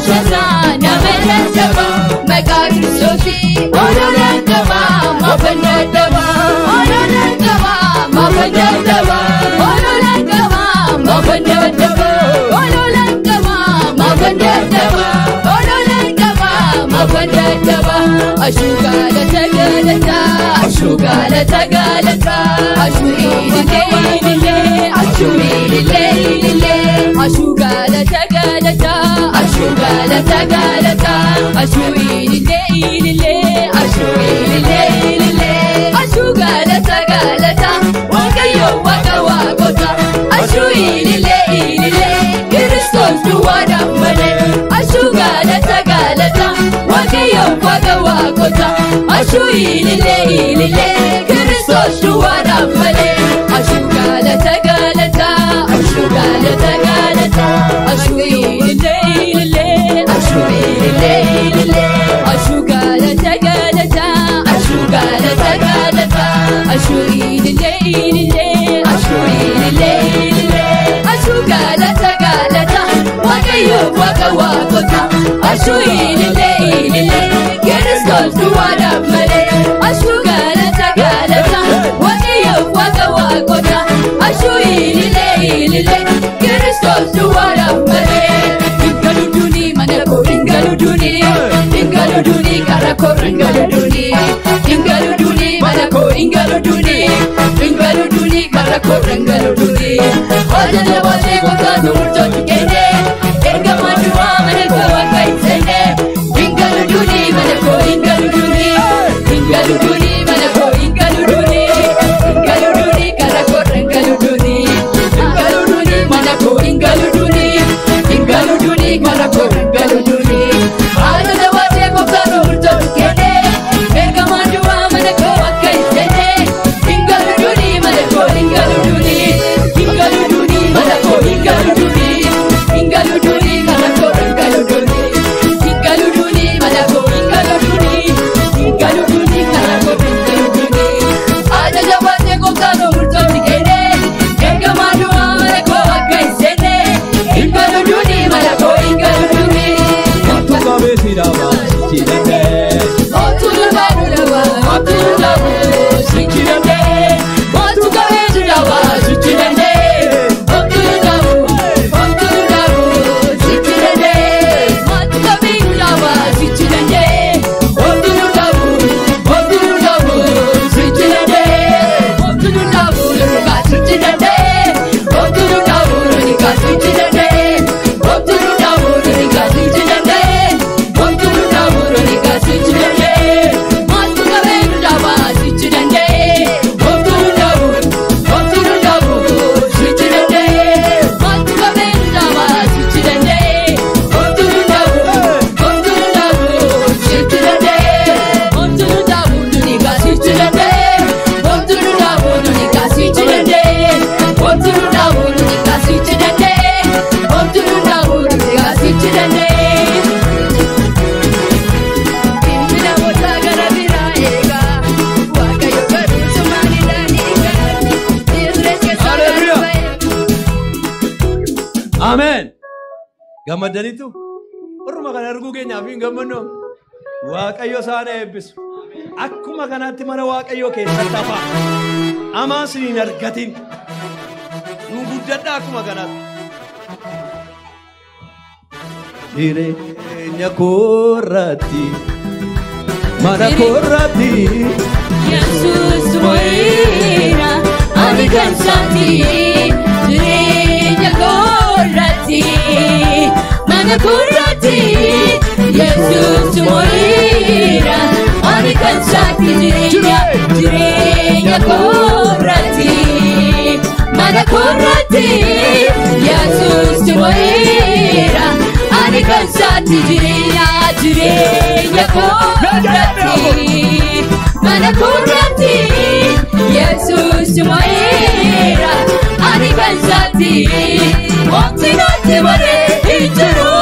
Shasa Namanataba Megagrisosi Ololantaba Mapanataba Ololantaba Mapanataba Ololantaba Mapanataba Ololantaba Mapanataba Ololantaba Mapanataba Ashugala Tagalata Ashugala Tagalata Ashugala Ashugala Tagalata Ashugala Tagalata Ashugala Tagalata Wakayo waka wakota Ashugala Kristos duwada mane Ashugala Tagalata Wakayo waka wakota Ashugala Kristos duwada mane Ashugala Tagalata Ashugala Tagalata Ashugala Ashugala Tagalata Ashugala Tagalata Ashugala Tagalata Wakayo waka wakota Ashugala Kristos duwada mane Ashugala Tagalata Wakayo waka wakota Ashugala Kristos duwada mane Ingaluduni manako ingaluduni Ingaluduni karako ingaluduni Ingaluduni manako ingaluduni Ingaluduni karako ingaluduni Wajana wajne kota nurto tukene Erga madua manako wakaitene Ingaluduni manako ingaluduni Ingaluduni manako ingaluduni Ingaluduni karako ingaluduni Ingaluduni manako ingaluduni Ingaluduni karako ingaluduni Wajana wajne kota nurto tukene Erga madua manako wakaitene Ingaluduni manako ingaluduni Ingaluduni manako ingaluduni Ingaluduni karako ingaluduni Ingaluduni manako ingaluduni Ingaluduni karako ingaluduni Wajana wajne kota nurto tukene Erga madua manako wakaitene Ingaluduni manako ingaluduni Amen. Gammadanitu orma kana argu keenya fi gammanno Waaqayyo saana eebbisu. Akkuma kanatti mana Waaqayyo keessatti hafa. Amaasiniin argatin. Nu guddadha akkuma kanatti. Jireenya koorratti mana koorratti Yesus mo'eera ani kan isaati jireenya koorratti mana koorratti Yesus mo'eera ani kan isaati jireenya koorratti mana koorratti Yesus mo'eera ani kan isaati jireenya koorratti mana koorratti Yesus mo'eera ani kan isaati wanti natti bare hin jiru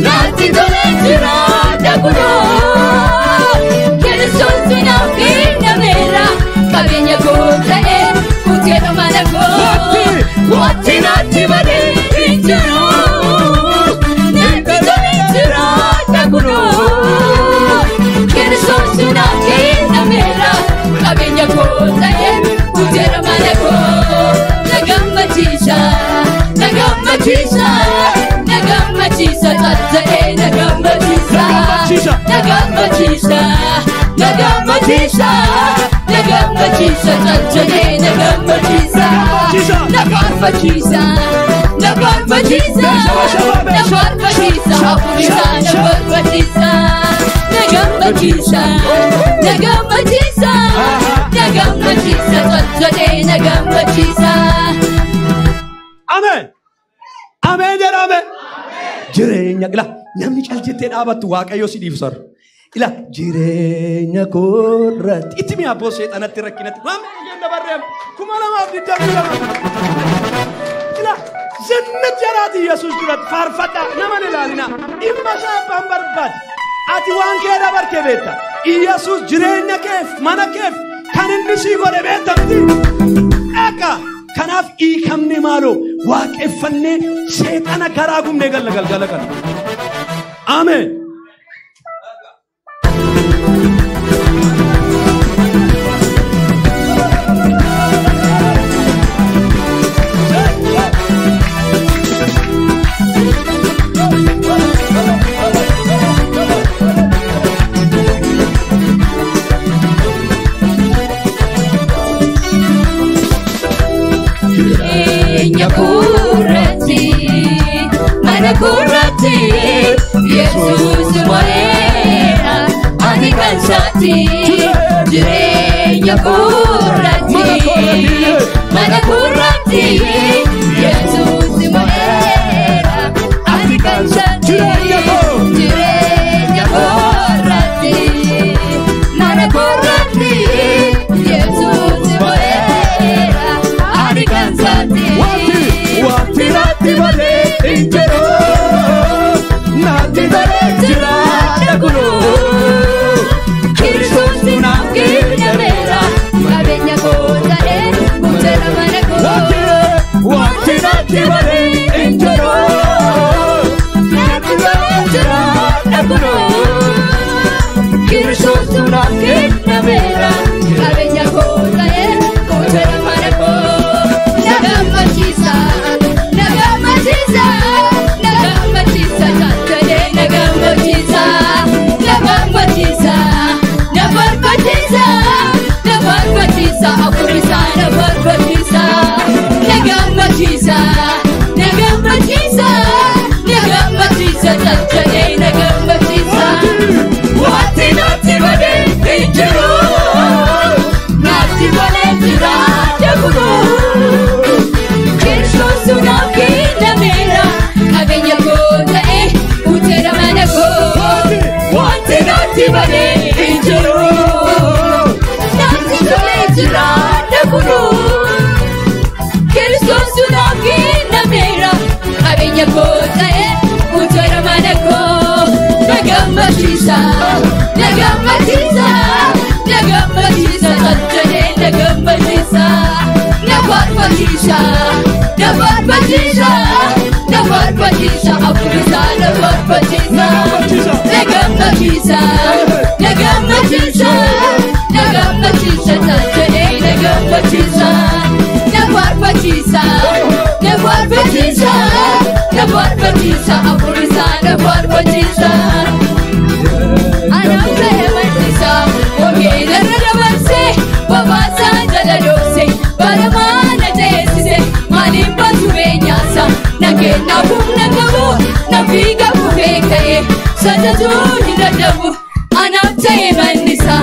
natti tole jira dakunoo Yesus naaf kennameera qabeenya koo ta'e kuteedha mana koo wanti natti bare hin jiru natti gammachiisa na gammachiisa calcalee na gammachiisa na faarfachiisa na faarfachiisa na faarfachiisa hafuurisaa na faarfachiisa na gammachiisa na gammachiisa na gammachiisa calcalee na gammachiisa. Amen. Amen jedhame. Jireenya ila namni caljettee dhaabattu Waaqayyo si dhiifsar. Ila jireenya koorratti itti mi'a abboo seexanatti rakkinatti waan biyya dabarreem kuma lamaaf diddamu. Ila zannat jaraati Yesuus duratti faarfadha nama ilaalina dhimma isaa abbaan barbaade ati waan kee dabartee beekta Yesuus jireenya keef mana keef kan inni sii godhe beekta miti dhaqa kanaaf hiikamne maaloo waaqeffannee seexana garaa gumnee galgala kana. Amen. Kurati, mana kurati, Yesus moera, ani kansati. Jireenya kurati, mana kurati, Yesus moera, ani kansati. Jireenya kurati, mana kurati, Yesus moera, ani kansati. Wati nati bade injero, nati bade jira dagulu. Kristus naamkirnya mera, kabenya kota mutera mana ko. Wati nati bade injero, Nati bade jira dagulu. Kristus naamkirnya mera, kabenya kota mutera mana ko. Nagammachiisa, nagammachiisa, nagammachiisa, calcalee nagammachiisa, nagammachiisa, nafarfachiisa, nafarfachiisa, hafuurisaa nafarfachiisa, nagammachiisa, nagammachiisa, nagammachiisa, calcalee nagammachiisa. Wanti natti badee hin jiru, natti badee jira dagulu. Bade injero, nati tole jira dagulu. Kristus naamkirnya mera, kabenya kota mutera mana ko. Nagammachiisa, nagammachiisa, nagammachiisa, calcalee nagammachiisa, nafarfachiisa, nafarfachiisa, nafarfachiisa, hafuurisaa nafarfachiisa. Nagammachiisa, nagammachiisa, nagammachiisa, calcalee nagammachiisa, nafarfachiisa, nafarfachiisa, nafarfachiisa, hafuurisaa nafarfachiisa. Anaaf ta'e barsiisa, ogeeyyiirra dabarsee, bobaasaa jala dhoksee, baramaa na teessisee, maaliin baatu beenyaasa, nageenyaaf humna qabu, na fiiga kufee ka'ee. Sajajuu hin dadhabu, anaaf ta'e mannisa,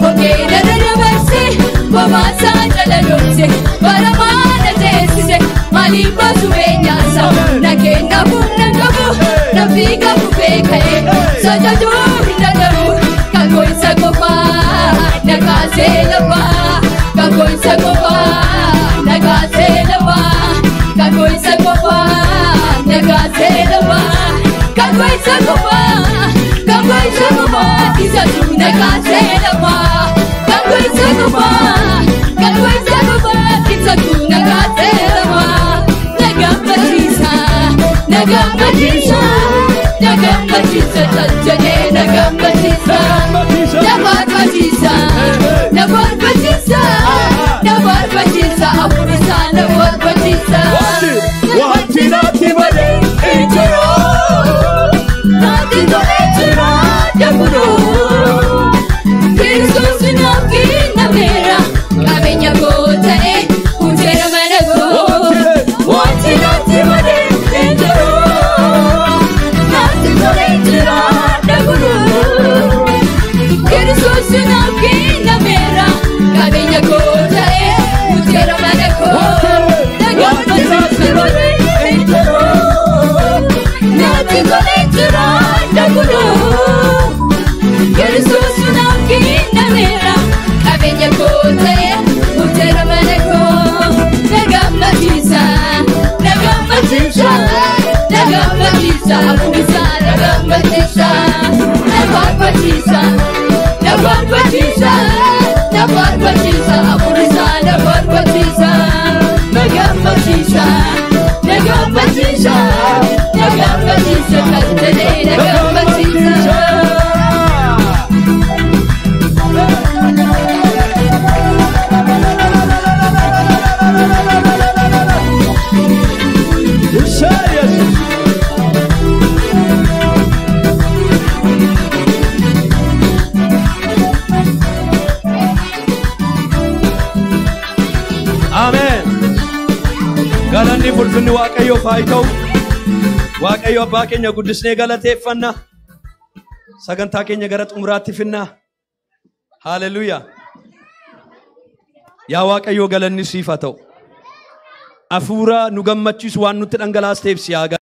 ogeeyyiirra dabarsee, bobaasaa jala dhoksee, baramaa na teessisee, maaliin baatu beenyaasa, nageenyaaf humna qabu, na fiiga kufee ka'ee. Sajajuu hin dadhabu, kan gosa qofaa, nagaasee lafaa, kan gosa qofaa, nagaasee lafaa, kan gosa qofaa, nagaasee lafaa, kan gosa qofaa, kan gosa qofaa, isa tu nagaasee lafaa, kan gosa qofaa, kan gosa qofaa, isa tu nagaasee lafaa. Nagammachiisa, nagammachiisa, nagammachiisa, calcalee nagammachiisa, nafarfachiisa, nafarfachiisa, nafarfachiisa, hafuurisaa nafarfachiisa. Wanti natti bade injero, natti tole jira dagulu. Kristus naamkirnya kuno Yesus naaf kennameera qabeenya koo ta'e murteera mana koo na gammachiisa Afuurisa na gammachiisa na barbaachisa Afuurisa na barbaachisa na gammachiisa Kaltelee na gammachiisa Galanni fulfinni Waaqayyoof haa ta'u. Waaqayyo abbaa keenya guddisnee galateeffanna. Sagantaa keenya gara xumuraatti finna. Haleluuyaa. Yaa Waaqayyo galanni siif haa ta'u. Afuura nu gammachiisu waan nutti dhangalaasteef si haa